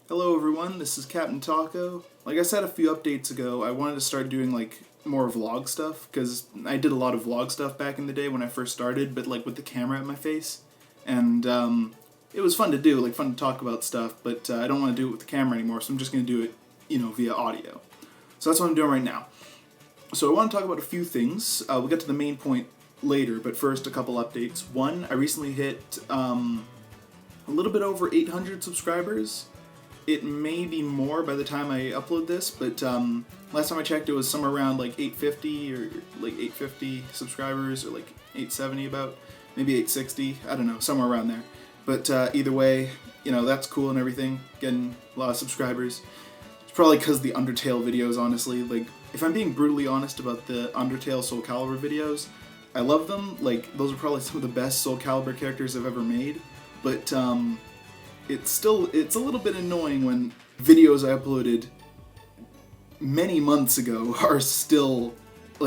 Hello everyone, this is Captain Taco. Like I said a few updates ago, I wanted to start doing more vlog stuff, because I did a lot of vlog stuff back in the day when I first started, but with the camera at my face. And it was fun to do, fun to talk about stuff, but I don't want to do it with the camera anymore, so I'm just going to do it, via audio. So that's what I'm doing right now. So I want to talk about a few things. We'll get to the main point later, but first a couple updates. One, I recently hit a little bit over 800 subscribers. It may be more by the time I upload this, but last time I checked it was somewhere around 850 or 850 subscribers, or 870 about, maybe 860, I don't know, somewhere around there. But either way, that's cool and everything, getting a lot of subscribers. It's probably because the Undertale videos, honestly. If I'm being brutally honest about the Undertale Soul Calibur videos, I love them. Those are probably some of the best Soul Calibur characters I've ever made, but it's a little bit annoying when videos I uploaded many months ago are still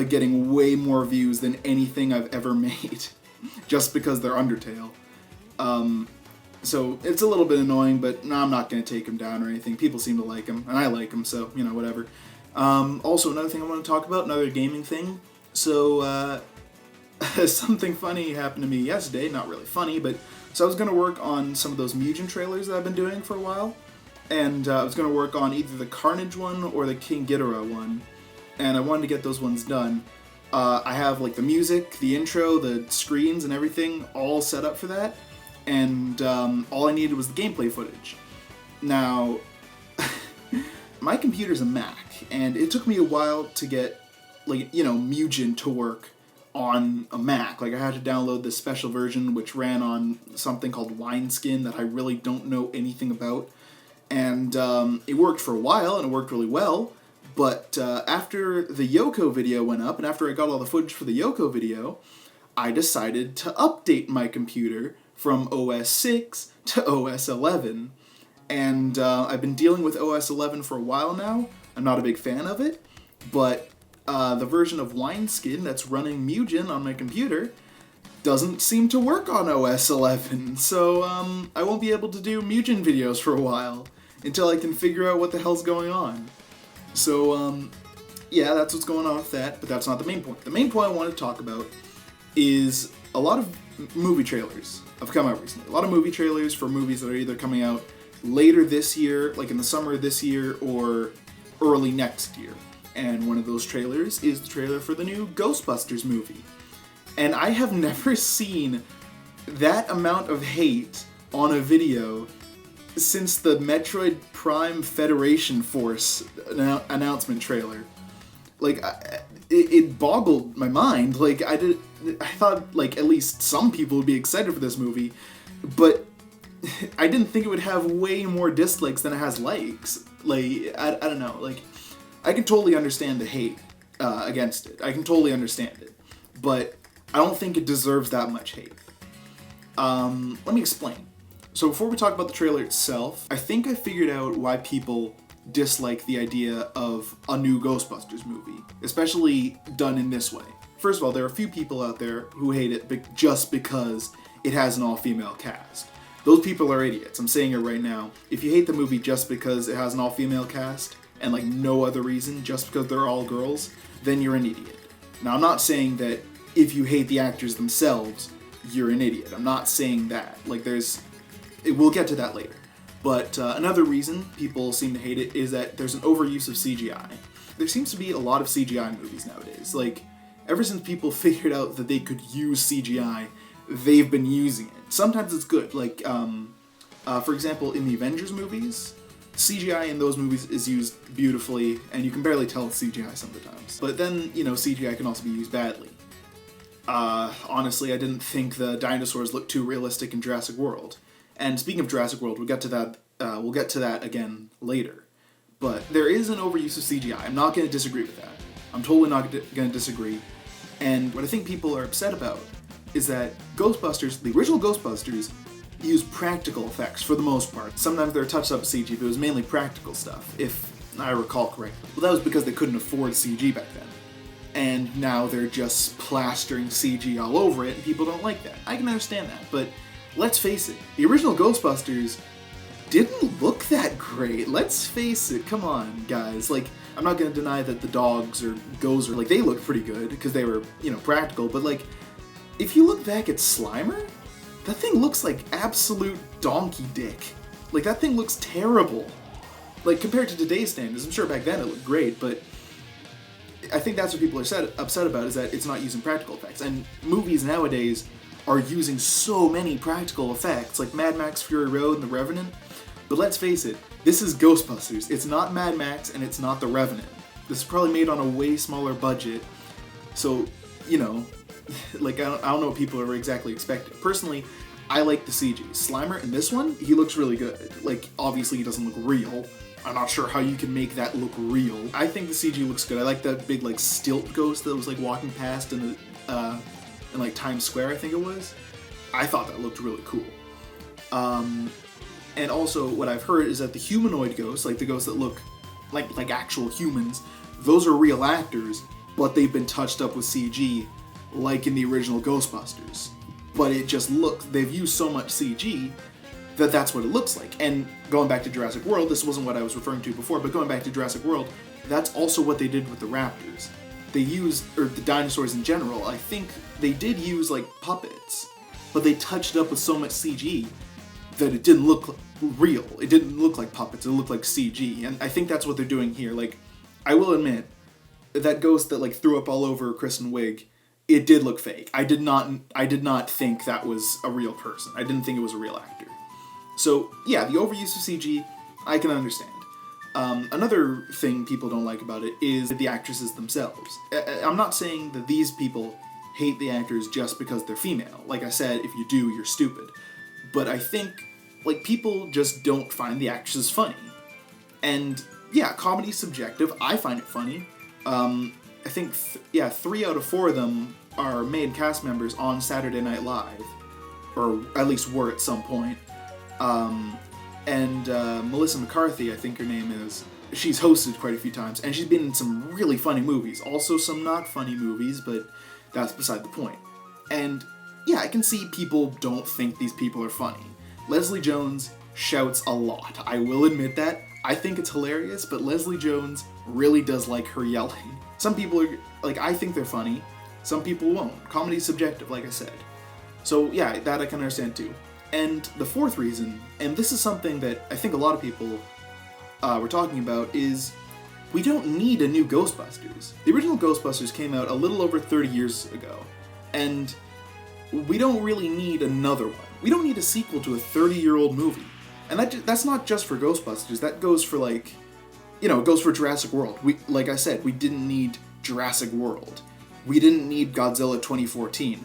getting way more views than anything I've ever made, just because they're Undertale. So it's a little bit annoying, but no, I'm not going to take them down or anything. People seem to like them, and I like them, so, whatever. Also, another thing I want to talk about, another gaming thing. So, something funny happened to me yesterday. Not really funny, but so I was going to work on some of those Mugen trailers that I've been doing for a while, and I was going to work on either the Carnage one or the King Ghidorah one, and I wanted to get those ones done. I have the music, the intro, the screens, and everything all set up for that, and all I needed was the gameplay footage. Now, my computer's a Mac, and it took me a while to get Mugen to work on a Mac. I had to download this special version which ran on something called Wineskin that I really don't know anything about, and it worked for a while and it worked really well, but after the Yoko video went up and after I got all the footage for the Yoko video, I decided to update my computer from OS 6 to OS 11, and I've been dealing with OS 11 for a while now. I'm not a big fan of it, but the version of Wineskin that's running Mugen on my computer doesn't seem to work on OS 11, so I won't be able to do Mugen videos for a while until I can figure out what the hell's going on. So, yeah, that's what's going on with that, but that's not the main point. The main point I want to talk about is a lot of movie trailers have come out recently. A lot of movie trailers for movies that are either coming out later this year, in the summer of this year, or early next year. And one of those trailers is the trailer for the new Ghostbusters movie. And I have never seen that amount of hate on a video since the Metroid Prime Federation Force announcement trailer. It boggled my mind. I thought at least some people would be excited for this movie, but I didn't think it would have way more dislikes than it has likes. I don't know, I can totally understand the hate against it. I can totally understand it. But I don't think it deserves that much hate. Let me explain. So before we talk about the trailer itself, I think I figured out why people dislike the idea of a new Ghostbusters movie, especially done in this way. First of all, there are a few people out there who hate it just because it has an all-female cast. Those people are idiots. I'm saying it right now. If you hate the movie just because it has an all-female cast, and no other reason, just because they're all girls, then you're an idiot. Now, I'm not saying that if you hate the actors themselves, you're an idiot. I'm not saying that. We'll get to that later. But another reason people seem to hate it is that there's an overuse of CGI. There seems to be a lot of CGI movies nowadays. Ever since people figured out that they could use CGI, they've been using it. Sometimes it's good. For example, in the Avengers movies, CGI in those movies is used beautifully, and you can barely tell it's CGI sometimes. But then, CGI can also be used badly. Honestly, I didn't think the dinosaurs looked too realistic in Jurassic World. And speaking of Jurassic World, we'll get to that again later. But there is an overuse of CGI. I'm not going to disagree with that. I'm totally not going to disagree. And what I think people are upset about is that Ghostbusters, the original Ghostbusters, use practical effects for the most part. Sometimes there are touch up CG, but it was mainly practical stuff, if I recall correctly. Well, that was because they couldn't afford CG back then. And now they're just plastering CG all over it, and people don't like that. I can understand that, but let's face it, the original Ghostbusters didn't look that great. great. Let's face it, come on, guys. Like, I'm not gonna deny that the dogs or Gozer, like, they look pretty good because they were, practical, but like, if you look back at Slimer, that thing looks like absolute donkey dick. Like, that thing looks terrible. Like, compared to today's standards, I'm sure back then it looked great, but I think that's what people are upset about, is that it's not using practical effects. And movies nowadays are using so many practical effects, like Mad Max Fury Road and The Revenant. But let's face it, this is Ghostbusters. It's not Mad Max and it's not The Revenant. This is probably made on a way smaller budget. So, like, I don't know what people are exactly expecting. Personally, I like the CG. Slimer in this one, he looks really good. Like, obviously he doesn't look real. I'm not sure how you can make that look real. I think the CG looks good. I like that big, like, stilt ghost that was, like, walking past in like, Times Square, I think it was. I thought that looked really cool. And also, what I've heard is that the humanoid ghosts, like the ghosts that look like actual humans, those are real actors, but they've been touched up with CG, like in the original Ghostbusters. But it just looks, they've used so much CG that that's what it looks like. And going back to Jurassic World, this wasn't what I was referring to before, but going back to Jurassic World, that's also what they did with the raptors. They used, or the dinosaurs in general, I think they did use, like, puppets, but they touched it up with so much CG that it didn't look real. It didn't look like puppets, it looked like CG, and I think that's what they're doing here. Like, I will admit, that ghost that, like, threw up all over Kristen Wiig, it did look fake. I did not think that was a real person. I didn't think it was a real actor. So, yeah, the overuse of CG, I can understand. Another thing people don't like about it is the actresses themselves. I'm not saying that these people hate the actors just because they're female. Like I said, if you do, you're stupid. But I think, like, people just don't find the actresses funny. And, yeah, comedy's subjective. I find it funny. I think, 3 out of 4 of them are main cast members on Saturday Night Live. Or at least were at some point. And Melissa McCarthy, I think her name is, she's hosted quite a few times, and she's been in some really funny movies. Also some not funny movies, but that's beside the point. And, yeah, I can see people don't think these people are funny. Leslie Jones shouts a lot. I will admit that. I think it's hilarious, but Leslie Jones really does like her yelling. Some people are, like, I think they're funny. Some people won't. Comedy's subjective, like I said. So, yeah, that I can understand too. And the fourth reason, and this is something that I think a lot of people were talking about, is we don't need a new Ghostbusters. The original Ghostbusters came out a little over 30 years ago, and we don't really need another one. We don't need a sequel to a 30-year-old movie. And that's not just for Ghostbusters, that goes for, like, it goes for Jurassic World. Like I said, we didn't need Jurassic World. We didn't need Godzilla 2014.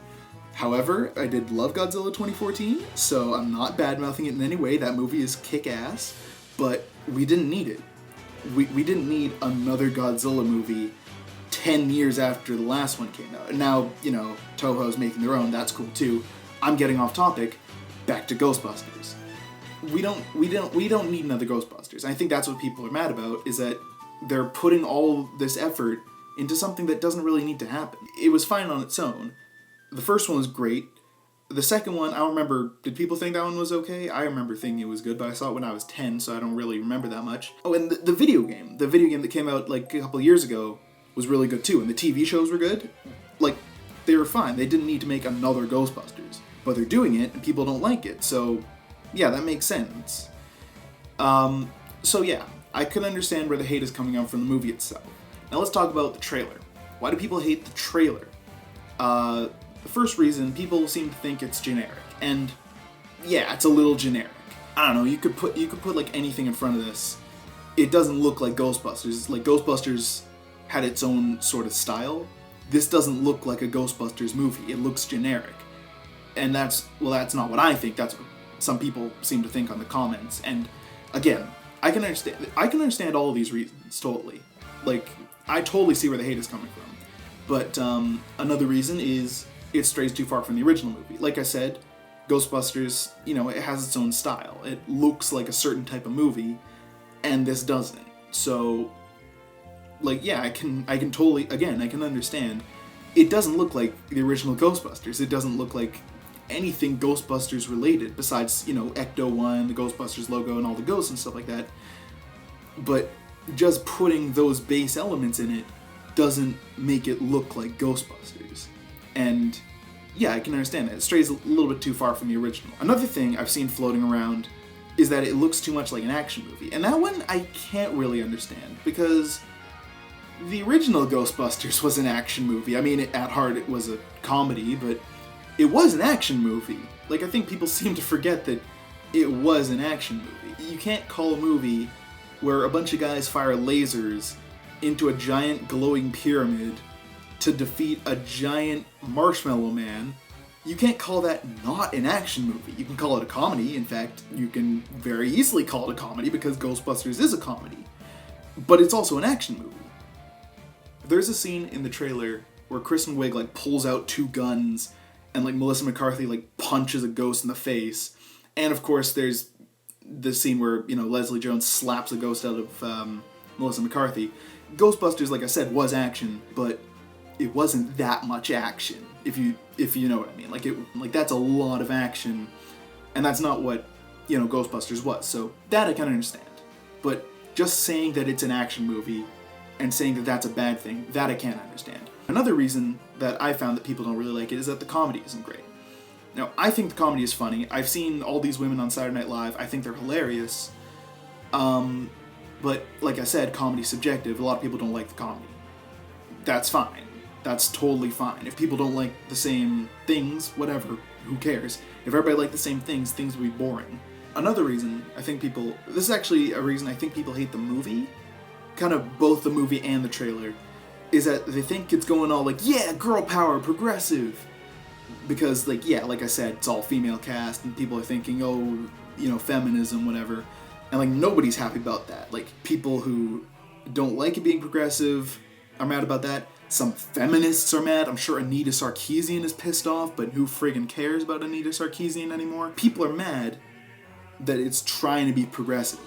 However, I did love Godzilla 2014, so I'm not bad-mouthing it in any way. That movie is kick-ass, but we didn't need it. We didn't need another Godzilla movie 10 years after the last one came out. And now, Toho's making their own, that's cool too. I'm getting off topic, back to Ghostbusters. We don't need another Ghostbusters. And I think that's what people are mad about, is that they're putting all this effort into something that doesn't really need to happen. It was fine on its own. The first one was great. The second one, I don't remember, did people think that one was okay? I remember thinking it was good, but I saw it when I was 10, so I don't really remember that much. Oh, and the video game that came out like a couple of years ago was really good too, and the TV shows were good. Like, they were fine. They didn't need to make another Ghostbusters, but they're doing it, and people don't like it, so yeah, that makes sense. So yeah, I can understand where the hate is coming from the movie itself. Now let's talk about the trailer. Why do people hate the trailer? The first reason, people seem to think it's generic, and yeah, it's a little generic. I don't know, you could put like anything in front of this. It doesn't look like Ghostbusters. Like, Ghostbusters had its own sort of style. This doesn't look like a Ghostbusters movie. It looks generic. And that's not what I think. That's what some people seem to think on the comments. And again, I can understand all of these reasons, totally. Like, I totally see where the hate is coming from. But another reason is it strays too far from the original movie. Like I said, Ghostbusters, it has its own style. It looks like a certain type of movie, and this doesn't. So, like, yeah, I can totally, again, I can understand. It doesn't look like the original Ghostbusters. It doesn't look like anything Ghostbusters related, besides, Ecto-1, the Ghostbusters logo, and all the ghosts and stuff like that. but just putting those base elements in it doesn't make it look like Ghostbusters. And yeah, I can understand that. It strays a little bit too far from the original. Another thing I've seen floating around is that it looks too much like an action movie. And that one I can't really understand, because the original Ghostbusters was an action movie. I mean, at heart it was a comedy, but it was an action movie. Like, I think people seem to forget that it was an action movie. You can't call a movie where a bunch of guys fire lasers into a giant glowing pyramid to defeat a giant marshmallow man. You can't call that not an action movie. You can call it a comedy. In fact, you can very easily call it a comedy because Ghostbusters is a comedy. But it's also an action movie. There's a scene in the trailer where Kristen Wiig like pulls out two guns and like Melissa McCarthy like punches a ghost in the face. And of course there's the scene where, you know, Leslie Jones slaps a ghost out of Melissa McCarthy. Ghostbusters, like I said, was action, but it wasn't that much action, if you know what I mean. Like that's a lot of action, and that's not what, you know, Ghostbusters was. So that I can understand. But just saying that it's an action movie and saying that that's a bad thing, that I can't understand. Another reason that I found that people don't really like it is that the comedy isn't great. Now, I think the comedy is funny. I've seen all these women on Saturday Night Live. I think they're hilarious. But like I said, comedy's subjective. A lot of people don't like the comedy. That's fine. That's totally fine. If people don't like the same things, whatever, who cares? If everybody liked the same things would be boring. Another reason I think people... This is actually a reason I think people hate the movie, kind of both the movie and the trailer, is that they think it's going all like, yeah, girl power, progressive. Because, like, yeah, like I said, it's all female cast, and people are thinking, oh, you know, feminism, whatever. And, like, nobody's happy about that. Like, people who don't like it being progressive are mad about that. Some feminists are mad. I'm sure Anita Sarkeesian is pissed off, but who friggin' cares about Anita Sarkeesian anymore? People are mad that it's trying to be progressive.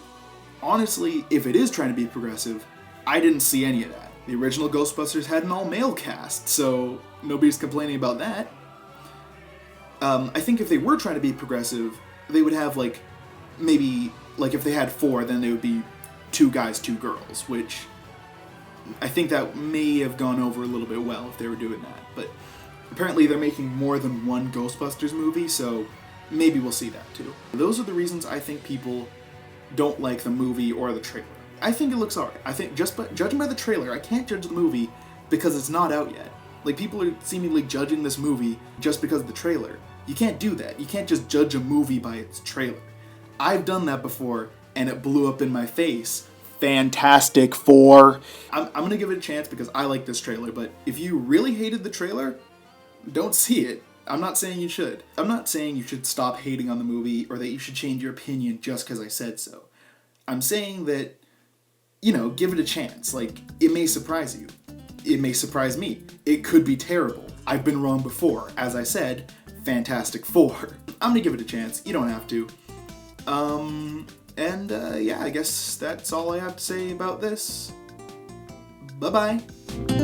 Honestly, if it is trying to be progressive, I didn't see any of that. The original Ghostbusters had an all-male cast, so nobody's complaining about that. I think if they were trying to be progressive, they would have, like, maybe, like, if they had 4, then they would be 2 guys, 2 girls, which I think that may have gone over a little bit well if they were doing that. But apparently they're making more than one Ghostbusters movie, so maybe we'll see that too. Those are the reasons I think people don't like the movie or the trailer. I think it looks alright. I think judging by the trailer, I can't judge the movie because it's not out yet. Like, people are seemingly judging this movie just because of the trailer. You can't do that. You can't just judge a movie by its trailer. I've done that before, and it blew up in my face. Fantastic Four. I'm gonna give it a chance because I like this trailer, but if you really hated the trailer, don't see it. I'm not saying you should. I'm not saying you should stop hating on the movie or that you should change your opinion just because I said so. I'm saying that, you know, give it a chance. Like, it may surprise you. It may surprise me. It could be terrible. I've been wrong before. As I said, Fantastic Four. I'm gonna give it a chance. You don't have to. Yeah, I guess that's all I have to say about this. Bye-bye.